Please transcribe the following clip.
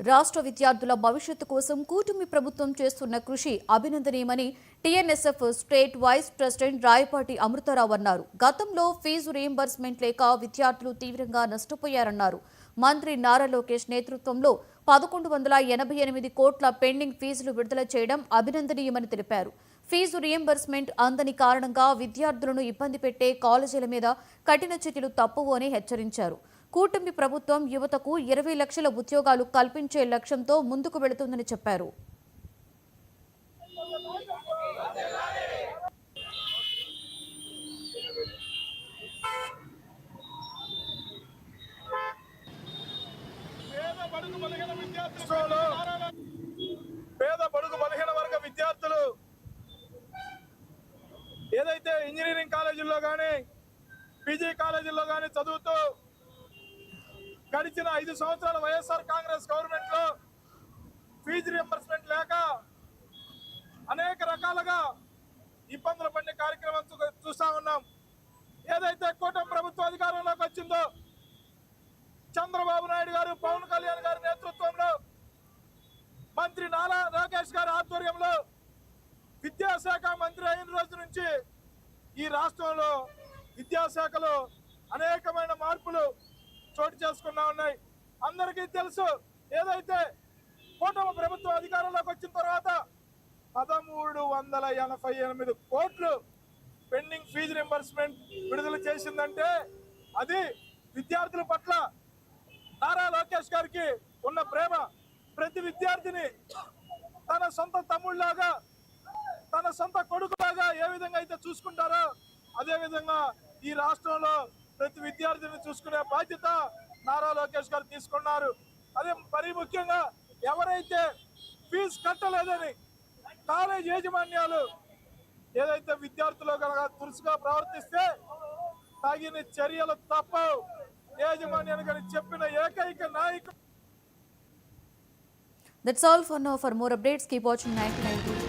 రాష్ట్ర విద్యార్థుల భవిష్యత్తు కోసం కూటమి ప్రభుత్వం చేస్తున్న కృషి అభినందనీయమని TNSF state vice president Rayapati Amrutha Rao అన్నారు. గతంలో ఫీజు రీయింబర్స్మెంట్ లేక విద్యార్థులు తీవ్రంగా నష్టపోయారన్నారు. మంత్రి నారా లోకేష్ నేతృత్వంలో 1188 కోట్ల పెండింగ్ ఫీజులు విడుదల చేయడం అభినందనీయమని తెలిపారు. ఫీజు రీయింబర్స్మెంట్ అందని కారణంగా విద్యార్థులను ఇబ్బంది పెట్టే కాలేజీల మీద కఠిన చర్యలు తప్పవు అని హెచ్చరించారు. కూటమి ప్రభుత్వం యువతకు 20 లక్షల ఉద్యోగాలు కల్పించే లక్ష్యంతో ముందుకు వెళుతుందని చెప్పారు. పేద బడుగు బలహీన వర్గ విద్యార్థులు ఏదైతే ఇంజనీరింగ్ కాలేజీల్లో కానీ పీజీ కాలేజీల్లో కానీ చదువుతూ గడిచిన 5 సంవత్సరాల వైఎస్ఆర్ కాంగ్రెస్ గవర్నమెంట్ లో ఫీజు రియంబర్స్మెంట్ లేక అనేక రకాలుగా ఇబ్బందులు పడిన కార్యక్రమం చూస్తా ఉన్నాం. ఏదైతే కూటమి ప్రభుత్వం అధికారంలోకి వచ్చిందో చంద్రబాబు నాయుడు గారు, పవన్ కళ్యాణ్ గారి నేతృత్వంలో, మంత్రి నారా లోకేష్ గారి ఆధ్వర్యంలో విద్యాశాఖ మంత్రి అయిన రోజు నుంచి ఈ రాష్ట్రంలో విద్యాశాఖలో అనేకమైన మార్పులు చోటు చేసుకున్నా ఉన్నాయి. అందరికీ తెలుసు, ఏదైతే కూటమి ప్రభుత్వం అధికారంలోకి వచ్చిన తర్వాత 1388 కోట్లు పెండింగ్ ఫీజు రింబర్స్మెంట్ విడుదల చేసిందంటే అది విద్యార్థుల పట్ల నారా లోకేష్ గారికి ఉన్న ప్రేమ. ప్రతి విద్యార్థిని తన సొంత తమ్ముళ్లాగా, తన సొంత కొడుకులాగా ఏ విధంగా అయితే చూసుకుంటారో అదే విధంగా ఈ రాష్ట్రంలో ప్రతి విద్యార్థిని చూసుకునే బాధ్యత నారా లోకేష్ గారు తీసుకున్నారు. అదే మరీ ముఖ్యంగా ఎవరైతే ఫీజు కట్టలేదని కాలేజ్ యాజమాన్యాలు ఏదైతే విద్యార్థులు కనుక తురుసుగా ప్రవర్తిస్తే తగిన చర్యలు తప్పవు. యాజమాన్యాన్ని కానీ చెప్పిన ఏకైక నాయకుడు. That's all for now. For more updates, keep watching 99.